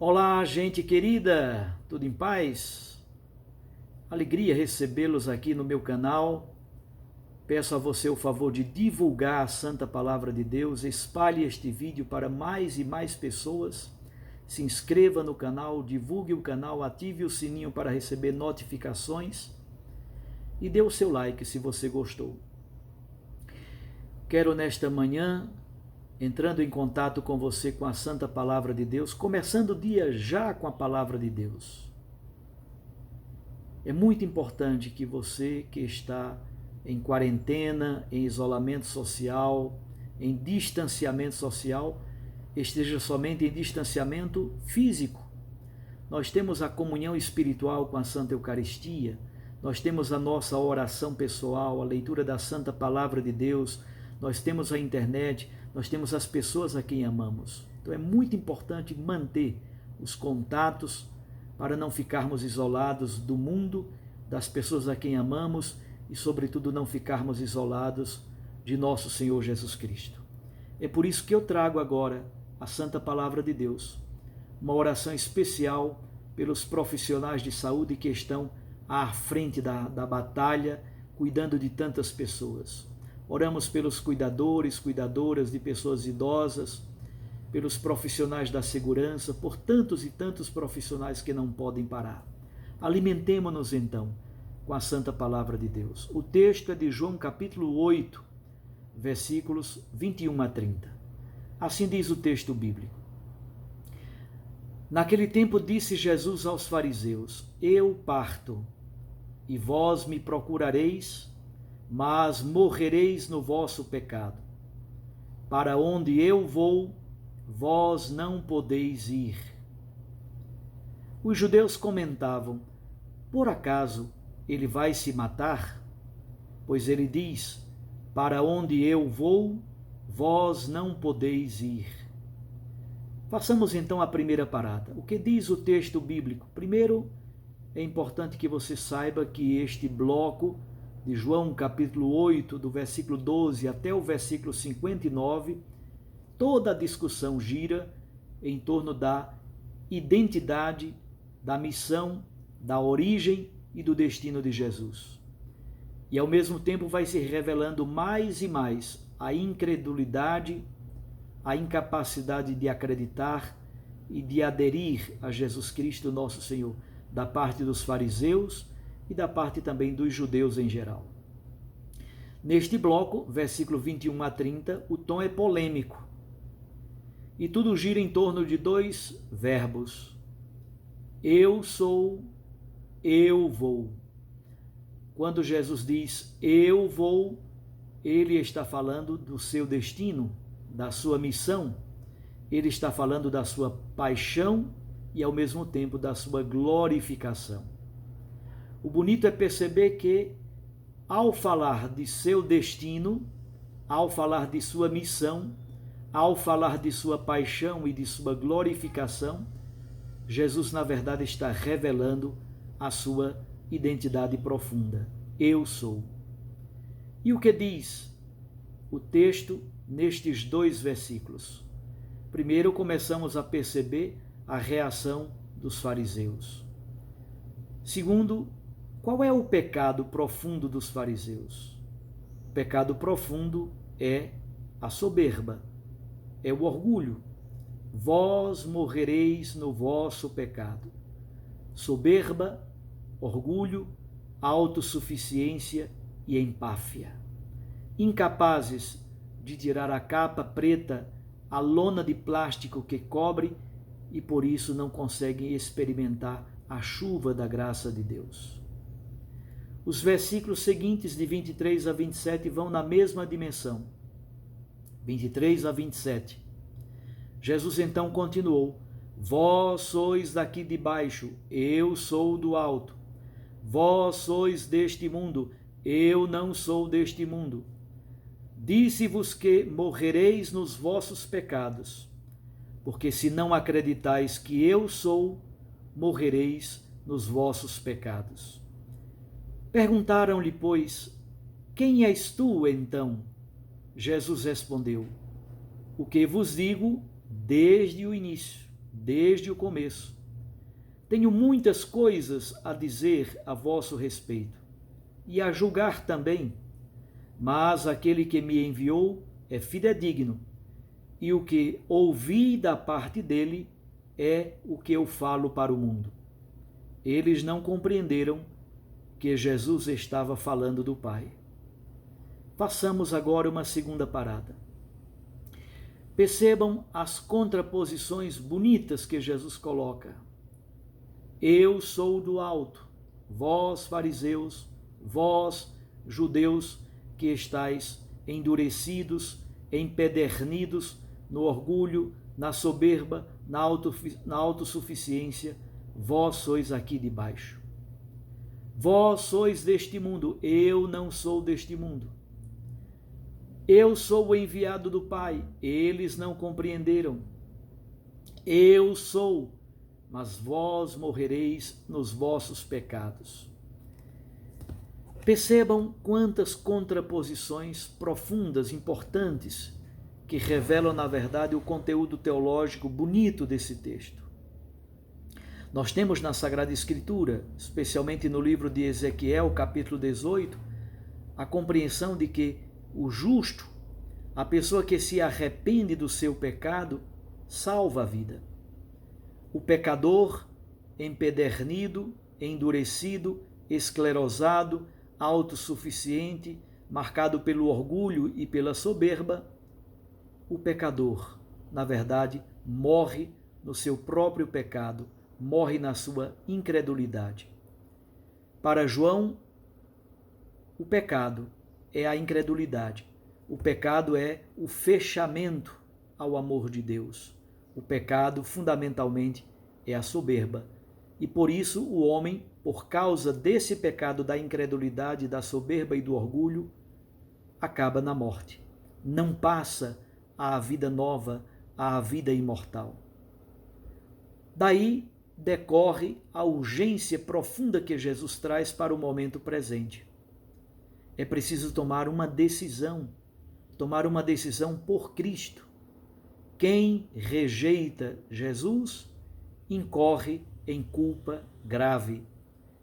Olá, gente querida, tudo em paz? Alegria recebê-los aqui no meu canal. Peço a você o favor de divulgar a Santa Palavra de Deus, espalhe este vídeo para mais e mais pessoas. Se inscreva no canal, divulgue o canal, ative o sininho para receber notificações e dê o seu like se você gostou. Quero nesta manhã, entrando em contato com você com a Santa Palavra de Deus, começando o dia já com a Palavra de Deus. É muito importante que você que está em quarentena, em isolamento social, em distanciamento social, esteja somente em distanciamento físico. Nós temos a comunhão espiritual com a Santa Eucaristia, nós temos a nossa oração pessoal, a leitura da Santa Palavra de Deus, nós temos a internet, nós temos as pessoas a quem amamos. Então é muito importante manter os contatos para não ficarmos isolados do mundo, das pessoas a quem amamos e, sobretudo, não ficarmos isolados de nosso Senhor Jesus Cristo. É por isso que eu trago agora a Santa Palavra de Deus, uma oração especial pelos profissionais de saúde que estão à frente da batalha, cuidando de tantas pessoas. Oramos pelos cuidadores, cuidadoras de pessoas idosas, pelos profissionais da segurança, por tantos e tantos profissionais que não podem parar. Alimentemo-nos então com a Santa Palavra de Deus. O texto é de João capítulo 8, versículos 21 a 30. Assim diz o texto bíblico. Naquele tempo disse Jesus aos fariseus: Eu parto, e vós me procurareis, mas morrereis no vosso pecado. Para onde eu vou, vós não podeis ir. Os judeus comentavam: Por acaso ele vai se matar? Pois ele diz: Para onde eu vou, vós não podeis ir. Façamos então a primeira parada. O que diz o texto bíblico? Primeiro, é importante que você saiba que este bloco de João capítulo 8, do versículo 12 até o versículo 59, toda a discussão gira em torno da identidade, da missão, da origem e do destino de Jesus. E ao mesmo tempo vai se revelando mais e mais a incredulidade, a incapacidade de acreditar e de aderir a Jesus Cristo, nosso Senhor, da parte dos fariseus e da parte também dos judeus em geral. Neste bloco, versículo 21 a 30, o tom é polêmico. E tudo gira em torno de dois verbos. Eu sou, eu vou. Quando Jesus diz eu vou, ele está falando do seu destino, da sua missão. Ele está falando da sua paixão e ao mesmo tempo da sua glorificação. O bonito é perceber que, ao falar de seu destino, ao falar de sua missão, ao falar de sua paixão e de sua glorificação, Jesus, na verdade, está revelando a sua identidade profunda. Eu sou. E o que diz o texto nestes dois versículos? Primeiro, começamos a perceber a reação dos fariseus. Segundo, qual é o pecado profundo dos fariseus? O pecado profundo é a soberba, é o orgulho. Vós morrereis no vosso pecado. Soberba, orgulho, autossuficiência e empáfia. Incapazes de tirar a capa preta, a lona de plástico que cobre, e por isso não conseguem experimentar a chuva da graça de Deus. Os versículos seguintes, de 23 a 27, vão na mesma dimensão. 23 a 27. Jesus então continuou: Vós sois daqui de baixo, eu sou do alto. Vós sois deste mundo, eu não sou deste mundo. Disse-vos que morrereis nos vossos pecados, porque se não acreditais que eu sou, morrereis nos vossos pecados. Perguntaram-lhe, pois, quem és tu, então? Jesus respondeu: O que vos digo desde o início. desde o começo. Tenho muitas coisas a dizer a vosso respeito, e a julgar também, mas aquele que me enviou é fidedigno, e o que ouvi da parte dele é o que eu falo para o mundo. Eles não compreenderam que Jesus estava falando do Pai. Façamos agora uma segunda parada. Percebam as contraposições bonitas que Jesus coloca. Eu sou do alto, vós, fariseus, vós, judeus, que estáis endurecidos, empedernidos no orgulho, na soberba, na autossuficiência, vós sois aqui de baixo. Vós sois deste mundo, eu não sou deste mundo. Eu sou o enviado do Pai, eles não compreenderam. Eu sou, mas vós morrereis nos vossos pecados. Percebam quantas contraposições profundas, importantes, que revelam, na verdade, o conteúdo teológico bonito desse texto. Nós temos na Sagrada Escritura, especialmente no livro de Ezequiel, capítulo 18, a compreensão de que o justo, a pessoa que se arrepende do seu pecado, salva a vida. O pecador, empedernido, endurecido, esclerosado, autossuficiente, marcado pelo orgulho e pela soberba, o pecador, na verdade, morre no seu próprio pecado, morre na sua incredulidade. Para João, o pecado é a incredulidade. O pecado é o fechamento ao amor de Deus. O pecado, fundamentalmente, é a soberba. E por isso o homem, por causa desse pecado da incredulidade, da soberba e do orgulho, acaba na morte. Não passa à vida nova, à vida imortal. Daí decorre a urgência profunda que Jesus traz para o momento presente. É preciso tomar uma decisão por Cristo. Quem rejeita Jesus incorre em culpa grave.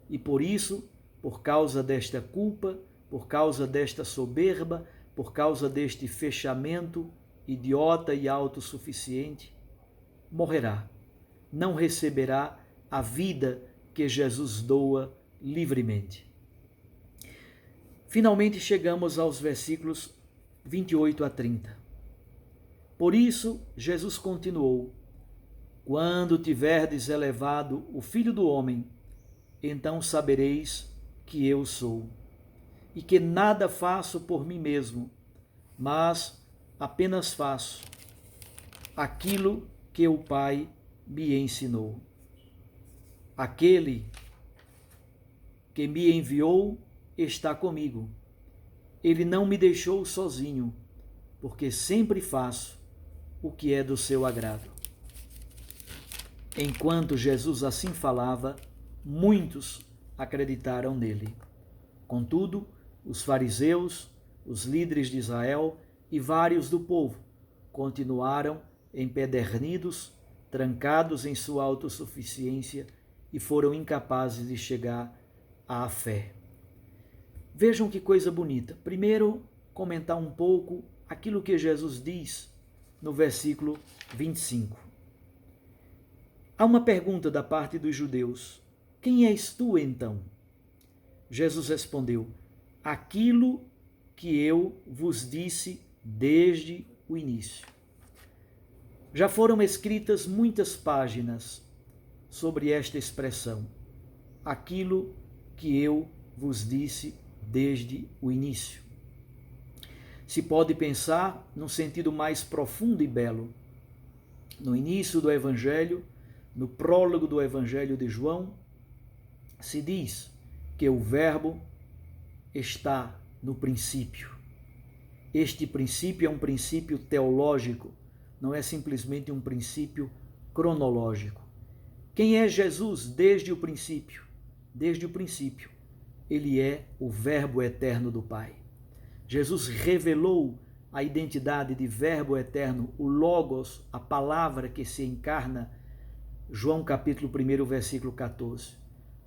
E por isso, por causa desta culpa, por causa desta soberba, por causa deste fechamento idiota e autossuficiente, morrerá. Não receberá a vida que Jesus doa livremente. Finalmente chegamos aos versículos 28 a 30. Por isso, Jesus continuou: quando tiverdes elevado o Filho do Homem, então sabereis que eu sou, e que nada faço por mim mesmo, mas apenas faço aquilo que o Pai me ensinou. Aquele que me enviou está comigo. Ele não me deixou sozinho, porque sempre faço o que é do seu agrado. Enquanto Jesus assim falava, muitos acreditaram nele. Contudo, os fariseus, os líderes de Israel e vários do povo continuaram empedernidos, trancados em sua autossuficiência e foram incapazes de chegar à fé. Vejam que coisa bonita. Primeiro, comentar um pouco aquilo que Jesus diz no versículo 25. Há uma pergunta da parte dos judeus: quem és tu então? Jesus respondeu: aquilo que eu vos disse desde o início. Já foram escritas muitas páginas sobre esta expressão, aquilo que eu vos disse desde o início. Se pode pensar num sentido mais profundo e belo. No início do Evangelho, no prólogo do Evangelho de João, se diz que o Verbo está no princípio. Este princípio é um princípio teológico, não é simplesmente um princípio cronológico. Quem é Jesus desde o princípio? Desde o princípio, ele é o Verbo eterno do Pai. Jesus revelou a identidade de Verbo eterno, o Logos, a palavra que se encarna João capítulo 1, versículo 14.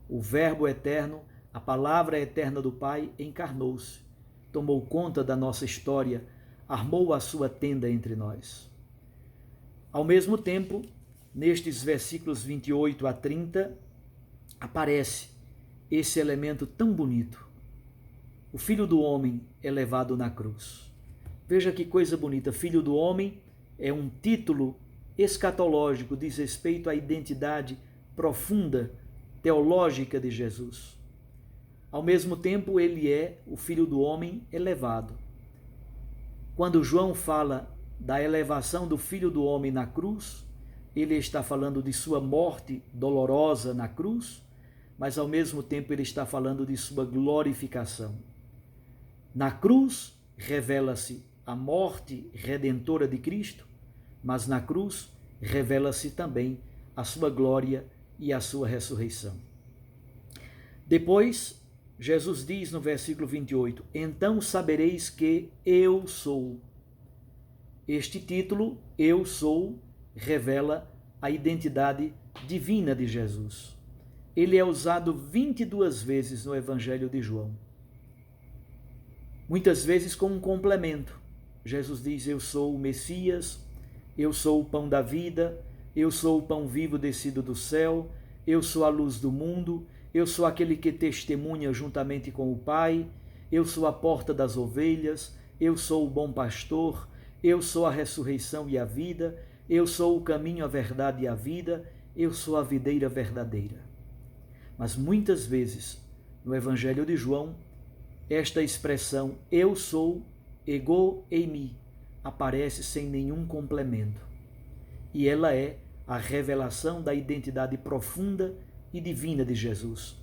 O Verbo eterno, a palavra eterna do Pai, encarnou-se, tomou conta da nossa história, armou a sua tenda entre nós. Ao mesmo tempo, nestes versículos 28 a 30, aparece esse elemento tão bonito. O Filho do Homem é levado na cruz. Veja que coisa bonita. Filho do Homem é um título escatológico, diz respeito à identidade profunda, teológica de Jesus. Ao mesmo tempo, ele é o Filho do Homem elevado. Quando João fala da elevação do Filho do Homem na cruz, ele está falando de sua morte dolorosa na cruz, mas ao mesmo tempo ele está falando de sua glorificação. Na cruz revela-se a morte redentora de Cristo, mas na cruz revela-se também a sua glória e a sua ressurreição. Depois, Jesus diz no versículo 28, então sabereis que eu sou. Este título, eu sou, revela a identidade divina de Jesus. Ele é usado 22 vezes no Evangelho de João. Muitas vezes como um complemento. Jesus diz, eu sou o Messias, eu sou o pão da vida, eu sou o pão vivo descido do céu, eu sou a luz do mundo, eu sou aquele que testemunha juntamente com o Pai, eu sou a porta das ovelhas, eu sou o bom pastor, eu sou a ressurreição e a vida, eu sou o caminho, a verdade e a vida, eu sou a videira verdadeira. Mas muitas vezes, no Evangelho de João, esta expressão, eu sou, ego eimi, aparece sem nenhum complemento. E ela é a revelação da identidade profunda e divina de Jesus.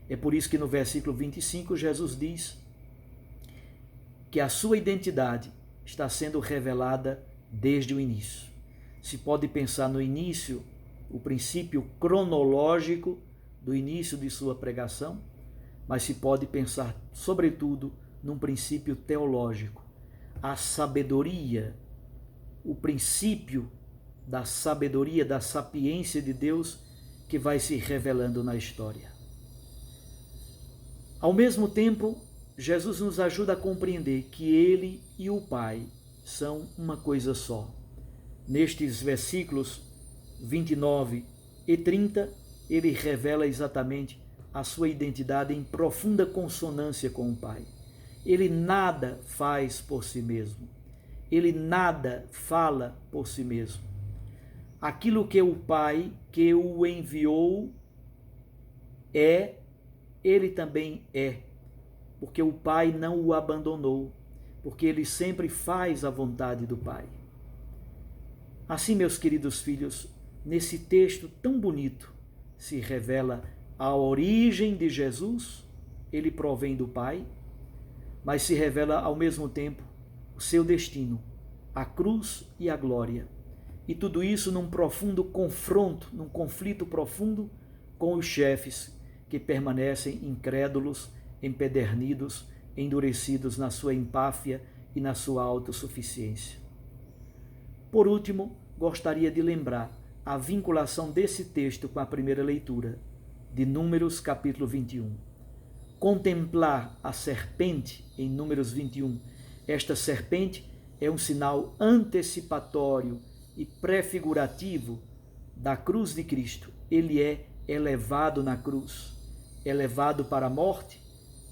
É por isso que no versículo 25, Jesus diz que a sua identidade está sendo revelada desde o início. Se pode pensar no início, o princípio cronológico do início de sua pregação, mas se pode pensar, sobretudo, num princípio teológico. A sabedoria, o princípio da sabedoria, da sapiência de Deus que vai se revelando na história. Ao mesmo tempo, Jesus nos ajuda a compreender que Ele e o Pai são uma coisa só. Nestes versículos 29 e 30, ele revela exatamente a sua identidade em profunda consonância com o Pai. Ele nada faz por si mesmo. Ele nada fala por si mesmo. Aquilo que o Pai, que o enviou, é, ele também é. Porque o Pai não o abandonou. Porque ele sempre faz a vontade do Pai. Assim, meus queridos filhos, nesse texto tão bonito, se revela a origem de Jesus, ele provém do Pai, mas se revela ao mesmo tempo o seu destino, a cruz e a glória. E tudo isso num profundo confronto, num conflito profundo com os chefes que permanecem incrédulos, empedernidos, endurecidos na sua empáfia e na sua autossuficiência. Por último, gostaria de lembrar a vinculação desse texto com a primeira leitura, de Números capítulo 21. Contemplar a serpente em Números 21, esta serpente é um sinal antecipatório e prefigurativo da cruz de Cristo. Ele é elevado na cruz, elevado para a morte,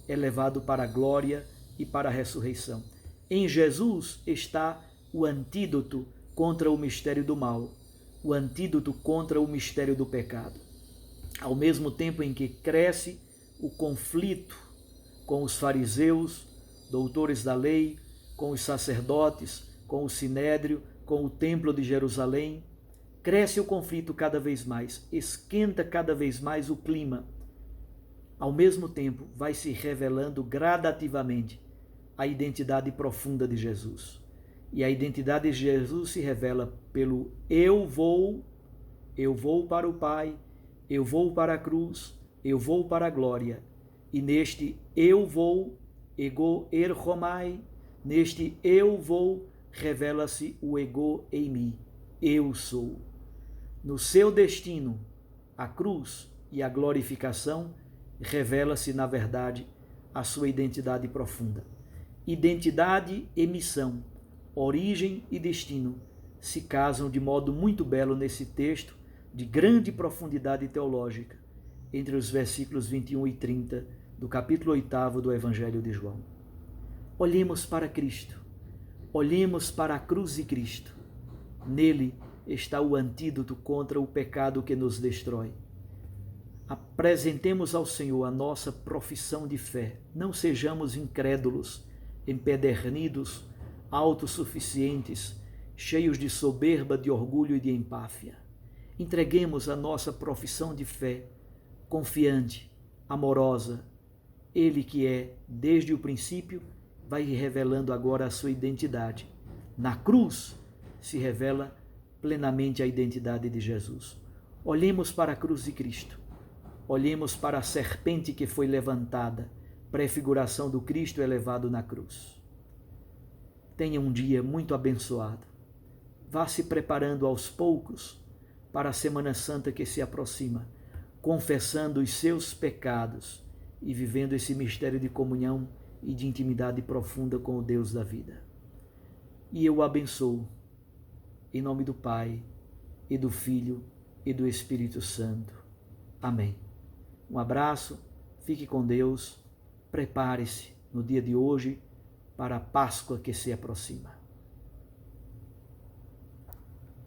elevado para a glória e para a ressurreição. Em Jesus está o antídoto contra o mistério do mal, o antídoto contra o mistério do pecado. Ao mesmo tempo em que cresce o conflito com os fariseus, doutores da lei, com os sacerdotes, com o sinédrio, com o templo de Jerusalém, cresce o conflito cada vez mais, esquenta cada vez mais o clima. Ao mesmo tempo, vai se revelando gradativamente a identidade profunda de Jesus. E a identidade de Jesus se revela pelo eu vou para o Pai, eu vou para a cruz, eu vou para a glória. E neste eu vou, ego erchomai, neste eu vou, revela-se o ego em mim, eu sou. No seu destino, a cruz e a glorificação, revela-se, na verdade, a sua identidade profunda. Identidade e missão, origem e destino se casam de modo muito belo nesse texto de grande profundidade teológica, entre os versículos 21 e 30 do capítulo 8 do Evangelho de João. Olhemos para Cristo, olhemos para a cruz de Cristo. Nele está o antídoto contra o pecado que nos destrói. Apresentemos ao Senhor a nossa profissão de fé. Não sejamos incrédulos, empedernidos, autossuficientes, cheios de soberba, de orgulho e de empáfia. Entreguemos a nossa profissão de fé, confiante, amorosa. Ele que é, desde o princípio, vai revelando agora a sua identidade. Na cruz se revela plenamente a identidade de Jesus. Olhemos para a cruz de Cristo. Olhemos para a serpente que foi levantada, prefiguração do Cristo elevado na cruz. Tenha um dia muito abençoado. Vá se preparando aos poucos para a Semana Santa que se aproxima, confessando os seus pecados e vivendo esse mistério de comunhão e de intimidade profunda com o Deus da vida. E eu o abençoo, em nome do Pai, e do Filho, e do Espírito Santo. Amém. Um abraço, fique com Deus, prepare-se no dia de hoje para a Páscoa que se aproxima.